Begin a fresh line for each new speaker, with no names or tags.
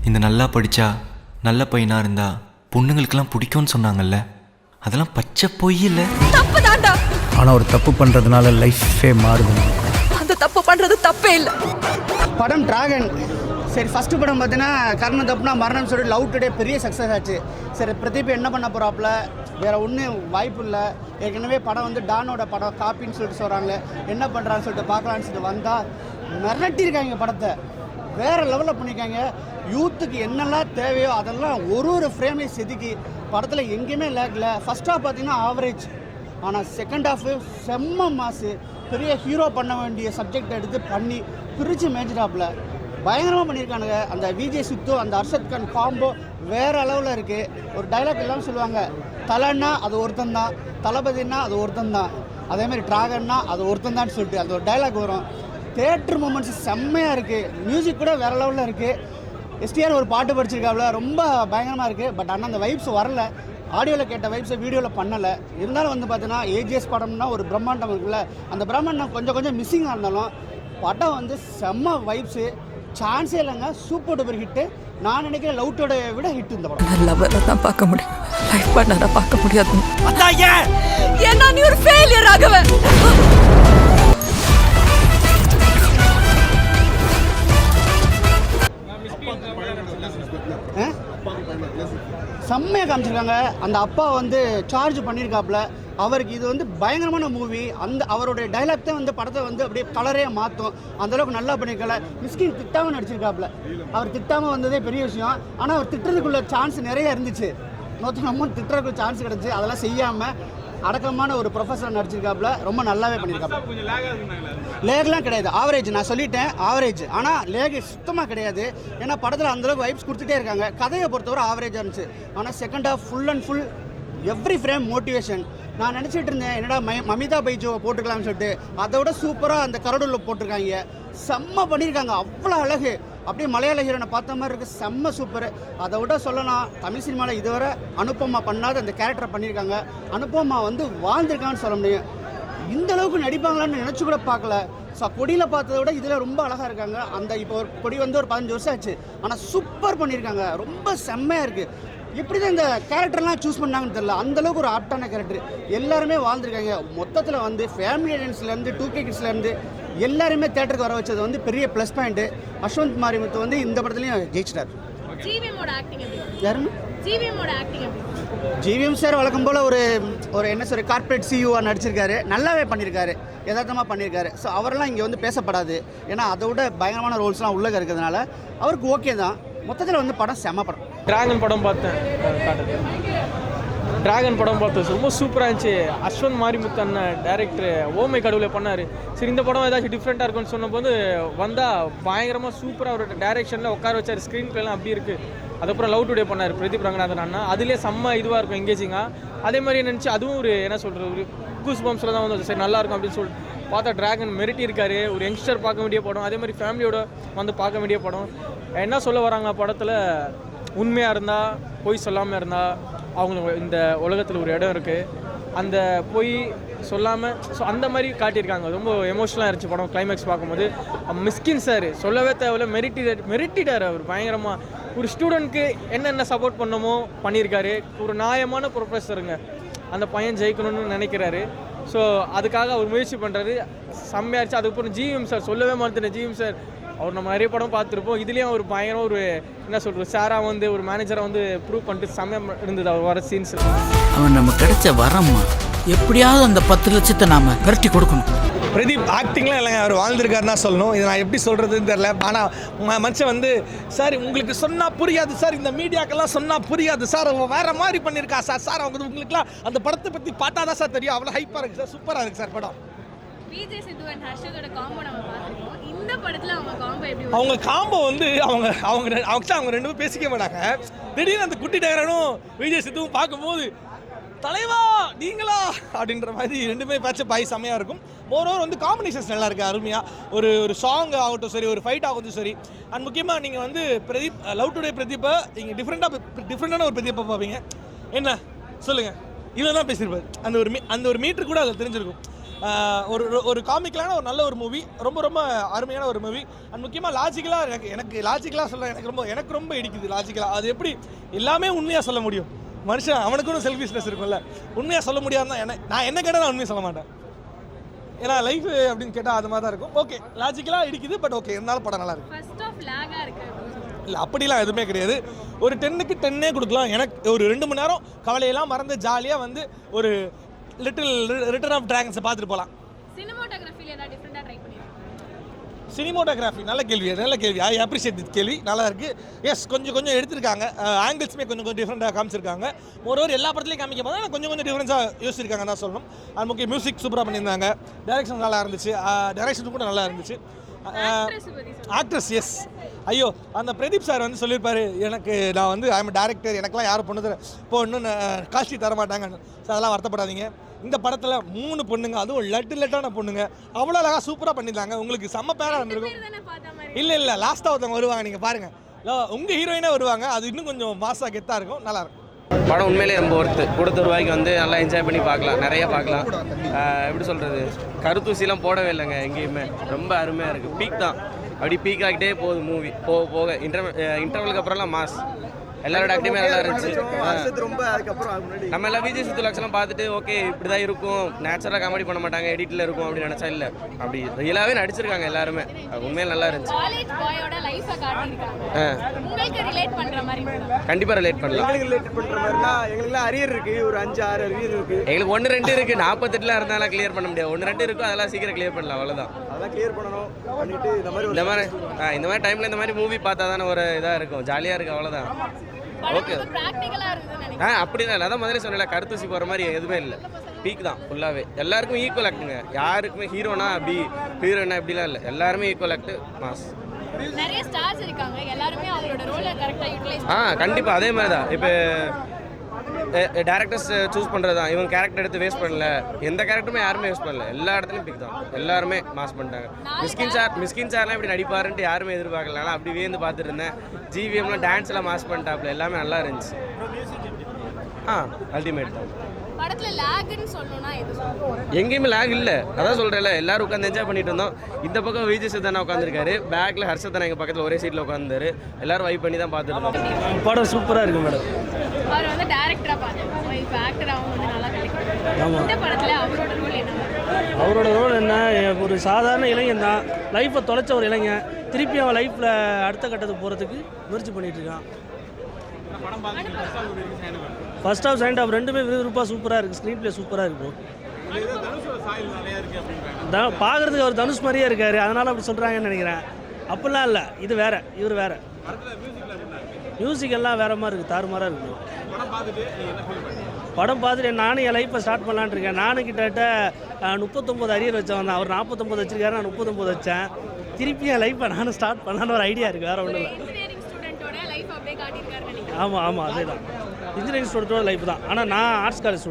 இந்த நல்லா படித்தா நல்ல பையனாக இருந்தா பொண்ணுங்களுக்கெல்லாம் பிடிக்கும்னு சொன்னாங்கல்ல, அதெல்லாம் பச்சை பொய் இல்லை.
தப்பு தாண்டா.
ஆனால் ஒரு தப்பு பண்ணுறதுனால லைஃபே மாறுது.
அந்த தப்பு பண்ணுறது தப்பே இல்லை.
படம் டிராகன். சரி, ஃபஸ்ட்டு படம் பார்த்தீங்கன்னா கர்ணம் தப்புனா மரணம் சொல்லி லவ் டுடே பெரிய சக்ஸஸ் ஆச்சு. சரி, பிரதீப் என்ன பண்ண போகிறாப்புல, வேறு ஒன்றும் வாய்ப்பு இல்லை. ஏற்கனவே படம் வந்து டானோட படம் காப்பின்னு சொல்லிட்டு சொல்கிறாங்க, என்ன பண்ணுறான்னு சொல்லிட்டு பார்க்கலான்னு சொல்லிட்டு வந்தால் மிரட்டியிருக்காங்க. படத்தை வேறு லெவலில் பண்ணியிருக்காங்க. யூத்துக்கு என்னெல்லாம் தேவையோ அதெல்லாம் ஒரு ஃப்ரேம்லேயும் செதுக்கி படத்தில் எங்கேயுமே லேக்கல. ஃபஸ்ட் ஹாஃப் பார்த்தீங்கன்னா ஆவரேஜ், ஆனால் செகண்ட் ஹாஃபு செம்ம மாசு. பெரிய ஹீரோ பண்ண வேண்டிய சப்ஜெக்ட் எடுத்து பண்ணி பிரித்து மேய்ச்சிட்டாப்புல பயங்கரமாக பண்ணியிருக்கானுங்க. அந்த விஜய் சித்து அந்த அர்ஷத் கான் காம்போ வேறு அளவில் இருக்குது. ஒரு டைலாக் எல்லாம் சொல்லுவாங்க, தலைன்னா அது ஒருத்தன் தான், தளபதினா அது ஒருத்தன் தான், அதேமாதிரி டிராகன்னா அது ஒருத்தன் தான் சொல்லிட்டு அந்த ஒரு டைலாக் வரும். தேட்டர் மூமெண்ட்ஸ் செம்மையாக இருக்குது. மியூசிக் கூட வேறு லெவலில் இருக்குது. எஸ்டிஆர் ஒரு பாட்டு படிச்சிருக்காப்புல, ரொம்ப பயங்கரமாக இருக்குது. பட் ஆனால் அந்த வைப்ஸ் வரல. ஆடியோவில் கேட்ட வைப்ஸை வீடியோவில் பண்ணலை. இருந்தாலும் வந்து பார்த்தீங்கன்னா ஏஜிஎஸ் படம்னா ஒரு பிரம்மாண்டம் இருக்குல்ல, அந்த பிரம்மாண்டம் கொஞ்சம் மிஸ்ஸிங்காக இருந்தாலும் படம் வந்து செம்ம வைப்ஸு. சான்ஸே இல்லைங்க. Super duper hit. நான் நினைக்கிறேன் லவ்ட்டோட விட ஹிட் இந்த படம்.
நான் லவ்வரை தான் பார்க்க முடியும், லைஃப் பார்ட்னரை பார்க்க முடியாது. ஏன்னா நீ ஒரு ஃபெயிலியர் ஆகவே.
செம்மையாக காமிச்சிருக்காங்க. அந்த அப்பா வந்து சார்ஜ் பண்ணியிருக்காப்புல. அவருக்கு இது வந்து பயங்கரமான மூவி. அந்த அவருடைய டைலாக் தான் வந்து படத்தை வந்து அப்படியே கலரே மாற்றும். அந்தளவுக்கு நல்லா பண்ணியிருக்கல. மிஸ்கின் திட்டாமல் நடிச்சிருக்காப்புல. அவர் திட்டாமல் வந்ததே பெரிய விஷயம். ஆனால் அவர் திட்டுறதுக்குள்ள சான்ஸ் நிறைய இருந்துச்சு. நம்ம திட்டுறதுக்குள்ள சான்ஸ் கிடச்சி அதெல்லாம் செய்யாமல் அடக்கமான ஒரு ப்ரொஃபஸர் நடிச்சிருக்காப்புல. ரொம்ப நல்லாவே பண்ணியிருக்காப்புல. லேக்லாம் கிடையாது, ஆவரேஜ். நான் சொல்லிட்டேன் ஆவரேஜ். ஆனால் லேக் சுத்தமாக கிடையாது. ஏன்னா படத்தில் அந்தளவுக்கு வைப்ஸ் கொடுத்துட்டே இருக்காங்க. கதையை பொறுத்தவரை ஆவரேஜாக இருந்துச்சு. ஆனால் second half full and full every frame motivation. நான் நினச்சிட்டு இருந்தேன் என்னடா மமிதா பைஜோவை போட்டுக்கலாம்னு சொல்லிட்டு. அதை விட சூப்பராக அந்த கரடூரில் போட்டிருக்காங்க. செம்ம பண்ணியிருக்காங்க. அவ்வளோ அழகு. அப்படியே மலையாள ஹீரோனை பார்த்த மாதிரி இருக்குது. செம்ம சூப்பர். அதை விட சொல்லலாம், தமிழ் சினிமாவில் இதுவரை அனுப்பமா பண்ணாத அந்த கேரக்டரை பண்ணியிருக்காங்க. அனுப்பமா வந்து வாழ்ந்திருக்கான்னு சொல்ல முடியும். இந்த அளவுக்கு நடிப்பாங்களான்னு நினச்சி கூட பார்க்கல. ஸோ கொடியில் பார்த்ததை விட இதில் ரொம்ப அழகாக இருக்காங்க. அந்த இப்போ ஒரு கொடி வந்து ஒரு 15 வருஷம் ஆச்சு, ஆனால் சூப்பர் பண்ணியிருக்காங்க. ரொம்ப செம்மையாக இருக்குது. எப்படி தான் இந்த கேரக்டர்லாம் சூஸ் பண்ணாங்கன்னு தெரியல. அந்தளவுக்கு ஒரு ஆப்டான கேரக்டர். எல்லாருமே வாழ்ந்துருக்காங்க. மொத்தத்தில் வந்து ஃபேமிலி ஆடியன்ஸ்லேருந்து 2K கிட்ஸ்லேருந்து எல்லாருமே தேட்டருக்கு வர வச்சது வந்து பெரிய ப்ளஸ் பாயிண்ட்டு. அஸ்வந்த் மாரிமுத்து வந்து இந்த படத்துலையும் ஜெயிச்சிட்டார். யாருன்னு ஜிவிஎம் சார் வழக்கம் போல் ஒரு என்ன சொல்ற கார்பரேட் சிஇஓவாக நடிச்சிருக்காரு. நல்லாவே பண்ணியிருக்காரு, யதார்த்தமாக பண்ணியிருக்காரு. ஸோ அவரெல்லாம் இங்கே வந்து பேசப்படாது. ஏன்னா அதை விட பயங்கரமான ரோல்ஸ்லாம் உள்ளே இருக்கிறதுனால அவருக்கு ஓகே தான். மொத்தத்தில் வந்து படம் செம்ம படம்.
டிராகன் படம் பார்த்தேன். டிராகன் படம் பார்த்தது ரொம்ப சூப்பராக இருந்துச்சு. அஸ்வந்த் மாரிமுத்து அண்ணன் டேரக்டர் ஓமை கடவுளை பண்ணார். சரி, இந்த படம் ஏதாச்சும் டிஃப்ரெண்ட்டாக இருக்குன்னு சொன்னபோது வந்தால் பயங்கரமாக சூப்பராக அவரோட டேரெக்ஷனில் உட்கார வச்சார். ஸ்க்ரீன் பிளேலாம் அப்படி இருக்குது. அதுக்கப்புறம் லவ் டுடே பண்ணார் பிரதீப் ரங்கநாதன் அண்ணா. அதுலேயே செம்ம இதுவாக இருக்கும், எங்கேஜிங்காக. அதே மாதிரி நினச்சி அதுவும் ஒரு என்ன சொல்கிறது, ஒரு கூஸ் பம்ப்ஸில் தான் வந்து சரி நல்லாயிருக்கும் அப்படின்னு சொல்லிட்டு பார்த்தா டிராகன் மிரட்டி இருக்காரு. ஒரு யங்ஸ்டர் பார்க்க வேண்டிய படம். அதே மாதிரி ஃபேமிலியோட வந்து பார்க்க வேண்டிய படம். என்ன சொல்ல வராங்க படத்தில், உண்மையாக இருந்தால் பொய் சொல்லாமல் இருந்தால் அவங்களுக்கு இந்த உலகத்தில் ஒரு இடம் இருக்குது. அந்த பொய் சொல்லாமல் ஸோ அந்த மாதிரி காட்டியிருக்காங்க. ரொம்ப எமோஷனலாக இருந்துச்சு படம். கிளைமேக்ஸ் பார்க்கும்போது மிஸ்கின் சார் சொல்லவே தேவையில்ல, மெரிட்டிட்டார் அவர் பயங்கரமாக. ஒரு ஸ்டூடெண்ட்க்கு என்னென்ன சப்போர்ட் பண்ணமோ பண்ணியிருக்காரு. ஒரு நியாயமான ப்ரொஃபஸருங்க. அந்த பையன் ஜெயிக்கணும்னு நினைக்கிறாரு. ஸோ அதுக்காக அவர் முயற்சி பண்ணுறாரு. செம்மையாச்சு. அதுக்கப்புறம் ஜிவிஎம் சார் சொல்லவே மாட்டேன். ஜிவிஎம் சார் அவர் நம்ம நிறைய படம் பார்த்துருப்போம். இதுலேயும் அவர் பயங்கரம் ஒரு என்ன சொல்கிறது, சாராக வந்து ஒரு மேனேஜரை வந்து ப்ரூவ் பண்ணிட்டு செம்மையாக இருந்தது அவர் வர சீன்ஸ்.
அவன் நம்ம கிடைச்ச வரம்மா, எப்படியாவது அந்த 10 லட்சத்தை நாம விரட்டி கொடுக்கணும்.
பிரதீப் ஆக்டிங்லாம் இல்லைங்க, அவர் வாழ்ந்திருக்காருன்னா சொல்லணும். இதை நான் எப்படி சொல்கிறதுன்னு தெரில. ஆனால் மனுஷன் வந்து சார் உங்களுக்கு சொன்னால் புரியாது சார், இந்த மீடியாக்கெல்லாம் சொன்னால் புரியாது சார், அவன் வேறு மாதிரி பண்ணியிருக்கா சார். சார் அவங்க உங்களுக்குலாம் அந்த படத்தை பற்றி பார்த்தா தான் சார் தெரியும். அவ்வளோ ஹைப்பாக இருக்குது சார். சூப்பராக இருக்குது சார் படம்.
விஜய் சித்து அண்ட் ஹர்ஷதோட காம்போ நம்ம பார்த்துருக்கோம். இந்த படத்தில் அவங்க காம்போ எப்படி?
அவங்க காம்போ வந்து அவங்க ரெண்டு பேரும் பேசிக்க மாட்டாங்க. திடீர்னு அந்த குட்டி டயரனும் விஜய் சித்துவும் பார்க்கும்போது தலைவா நீங்களா அப்படின்ற மாதிரி ரெண்டுமே பேட்சப் ஆகி செம்மையாக இருக்கும். மோரோவர் வந்து காம்பினேஷன்ஸ் நல்லா இருக்குது, அருமையாக. ஒரு சாங் ஆகட்டும் சரி, ஒரு ஃபைட் ஆகட்டும் சரி. அண்ட் முக்கியமாக நீங்கள் வந்து பிரதீப் லவ் டுடே பிரதீப்பை நீங்கள் டிஃப்ரெண்ட்டான ஒரு பிரதீப்பை பார்ப்பீங்க. என்ன சொல்லுங்கள், இவ்வளோ தான் பேசியிருப்பார். அந்த ஒரு மீட்ரு கூட அதில் தெரிஞ்சிருக்கும். ஒரு காமிக்கலான ஒரு நல்ல ஒரு மூவி, ரொம்ப ரொம்ப அருமையான ஒரு மூவி. அண்ட் முக்கியமாக லாஜிக்கலாக எனக்கு லாஜிக்கலாக சொல்ல எனக்கு ரொம்ப இடிக்குது லாஜிக்கலாக. அது எப்படி எல்லாமே உண்மையாக சொல்ல முடியும்? மனுஷன் அவனுக்குன்னு செல்ஃபிஷ்னஸ் இருக்கும்ல, உண்மையாக சொல்ல முடியாதுன்னா நான் என்ன கேட்டால் நான் உண்மையாக சொல்ல மாட்டேன். ஏன்னா லைஃப் அப்படின்னு கேட்டால் அது மாதிரி தான் இருக்கும். ஓகே லாஜிக்கலாக இடிக்குது, பட் ஓகே இருந்தாலும் படம் நல்லா இருக்கு.
ஃபர்ஸ்ட் ஆஃப் லாகா இருக்கு.
இல்லை அப்படிலாம் எதுவுமே கிடையாது. ஒரு 10க்கு 10 கொடுக்கலாம். எனக்கு ஒரு 2 மணி நேரம் கவலையெல்லாம் மறந்து ஜாலியாக வந்து ஒரு ரிட்டர்ன் ஆஃப் டிராகன்ஸை பார்த்துட்டு போகலாம்.
சினிமாட்டோகிராஃபில ஏதாவது டிஃபரெண்டா ட்ரை பண்ணிருக்கீங்க?
சினிமோட்டோகிராஃபி நல்ல கேள்வி. ஐ அப்ரிஷியேட் திஸ் கேள்வி, நல்லா இருக்குது. எஸ் கொஞ்சம் எடுத்திருக்காங்க, ஆங்கிள்ஸுமே கொஞ்சம் டிஃப்ரெண்ட்டாக காமிச்சிருக்காங்க. ஒருவர் எல்லா படத்துலையும் காமிக்கும் போது கொஞ்சம் டிஃப்ரென்ஸாக யோசிச்சிருக்காங்க தான் சொல்லணும். அது முக்கிய மியூசிக் சூப்பராக பண்ணியிருந்தாங்க, டைரக்ஷன் நல்லா இருந்துச்சு, டைரக்ஷன் கூட நல்லா இருந்துச்சு. ஆக்ட்ரஸ் எஸ், ஐயோ அந்த பிரதீப் சார் வந்து சொல்லியிருப்பாரு, எனக்கு நான் வந்து ஐ எம் டேரக்டர், எனக்கெல்லாம் யாரும் பொண்ணு இப்போ இன்னும் காஸ்ட்லி தர மாட்டாங்கன்னு. ஸோ அதெல்லாம் வருத்தப்படாதீங்க. இந்த படத்தில் 3 பொண்ணுங்க, அதுவும் லட்டான பொண்ணுங்க, அவ்வளோ அழகாக சூப்பராக பண்ணியிருந்தாங்க. உங்களுக்கு செம்ம பேராக இருந்திருக்கும். இல்லை லாஸ்ட்டாக ஒருத்தவங்க வருவாங்க, நீங்கள் பாருங்கள், உங்கள் ஹீரோயினாக வருவாங்க. அது இன்னும் கொஞ்சம் மாசாக கெத்தாக இருக்கும், நல்லாயிருக்கும்.
படம் உண்மையிலே ரொம்ப ஒர்த்து. கொடுத்த ரூபாய்க்கு வந்து நல்லா என்ஜாய் பண்ணி பார்க்கலாம், நிறைய பார்க்கலாம். எப்படி சொல்கிறது, கருத்தூசிலாம் போடவே இல்லைங்க எங்கேயுமே. ரொம்ப அருமையாக இருக்குது. பீக் தான், அப்படி பீக் ஆகிட்டே போகுது மூவி. போக இன்டர்வலுக்கு அப்புறம்லாம் மாஸ், எல்லாரோட ஆக்டிமே நல்லா இருந்துச்சு. நம்ம எல்லாம் விஜய் சித்துலாக்ஸ்லாம் பார்த்துட்டு ஓகே இப்படி தான் இருக்கும், நேச்சுரலாக காமெடி பண்ண மாட்டாங்க, எடிட்டில் இருக்கும் அப்படின்னு நினச்சா இல்லை, அப்படி ரியலாகவே நடிச்சிருக்காங்க எல்லாருமே. உண்மையாக நல்லா இருந்துச்சு. கண்டிப்பாக ரிலேட் பண்ணலாம்.
எங்களுக்கு அரியர் இருக்கு, ஒரு 5-6 அரியர் இருக்கு.
எங்களுக்கு 1-2 இருக்குது, 48 இருந்தாலும் கிளியர் பண்ண முடியாது. 1-2 இருக்கும், அதெல்லாம் சீக்கிரம் கிளியர் பண்ணலாம், அவ்வளோதான்.
அதெல்லாம் கிளியர் பண்ணணும். பண்ணிட்டு
இந்த மாதிரி டைமில் இந்த மாதிரி மூவி பார்த்தா தானே ஒரு இதாக இருக்கும், ஜாலியாக இருக்குது, அவ்வளோதான். ஓகே அப்படிதான் இல்லை, அதான் முதல்ல சொன்னல, கருத்தூசி போகிற மாதிரி எதுவுமே இல்லை. பீக் தான் ஃபுல்லாகவே. எல்லாருக்கும் ஈக்குவல் ஆக்டுங்க, யாருக்குமே ஹீரோனா அப்படி ஹீரோனா இப்படிலாம் இல்லை, எல்லாருமே ஈக்குவல் ஆக்டு, மாஸ்.
நிறைய ஸ்டார்ஸ் இருக்காங்க, எல்லாருமே அவங்களோட ரோலை கரெக்டாக யூட்டிலைஸ்
கண்டிப்பாக அதே மாதிரி தான். இப்போ டேரக்டர்ஸ் சூஸ் பண்ணுறது தான், இவங்க கேரக்டர் எடுத்து வேஸ்ட் பண்ணல, எந்த கேரக்டருமே யாருமே வேஸ்ட் பண்ணல, எல்லா இடத்துலையும் பிக் தான், எல்லாருமே மாஸ் பண்ணிட்டாங்க. மிஸ்கின் சார்லாம் இப்படி நடிப்பாருன்ட்டு யாருமே எதிர்பார்க்கல, ஆனால் அப்படி வேந்து பார்த்துட்டு இருந்தேன். ஜிவிஎம்லாம் டான்ஸ்லாம் மாஸ் பண்ணிட்டாப்ல, எல்லாமே நல்லா இருந்துச்சு. அல்டிமேட் தான்.
படத்துல லாக்னு சொல்லணும்னா எது சொல்லுங்க?
எங்கேயுமே லாக் இல்லை, அதான் சொல்கிறேன்ல, எல்லாரும் உட்காந்து என்ஜாய் பண்ணிட்டு இருந்தோம். இந்த பக்கம் விஜய் சித்தானா உட்காந்துருக்காரு, பேக்கில் ஹர்ஷத்தனா எங்கள் பக்கத்தில் ஒரே சீட்டில் உட்காந்துரு, எல்லாரும் வைப் பண்ணி தான் பார்த்துட்டு இருந்தோம்.
படம் சூப்பராக இருக்கு மேடம்.
அவர் வந்து டைரக்டரா பார்த்தாங்க, இப்போ ஆக்டராகவும் வந்து நல்லா கிடைக்கும். இந்த படத்துல அவரோட ரோல் என்ன?
அவரோட ரோல் என்ன, ஒரு சாதாரண இளைஞன் தான், லைஃப்பை தொலைச்ச ஒரு இளைஞன், திருப்பி அவன் லைஃப்பில் அடுத்த கட்டத்துக்கு போகிறதுக்கு முயற்சி பண்ணிட்டு இருக்கான். ஃபர்ஸ்ட் ஹாஃப் செகண்ட் ஹாஃப் ரெண்டுமே விறுவிறுப்பாக சூப்பராக இருக்குது. ஸ்க்ரீன் ப்ளே சூப்பராக இருக்கும். பார்க்குறதுக்கு அவர் தனுஷ் மாதிரியே இருக்காரு, அதனால் அப்படி சொல்கிறாங்கன்னு நினைக்கிறேன். அப்படிலாம் இல்லை, இது வேறு, இவர் வேறு. மியூசிக் எல்லாம் வேறு மாதிரி இருக்குது, தாறுமாறாக இருக்குது. படம் பார்த்துட்டு நானும் என் லைஃப்பை ஸ்டார்ட் பண்ணலான்னு இருக்கேன். நானும் கிட்டத்தட்ட 39 அரியர் வச்சவன், அவர் 49 வச்சிருக்காரு, நான் 39 வச்சேன். திருப்பி என் லைஃப்பை நானும் ஸ்டார்ட் பண்ணலான்னு ஒரு ஐடியா இருக்குது, வேறு ஒன்றும் இல்லை. ஆமாம் அதே தான், இன்ஜினியரிங் ஸ்டூடெண்ட்டோட லைஃப் தான். ஆனால் நான் ஆர்ட்ஸ் காலேஜ் ஸ்டூடெண்ட்.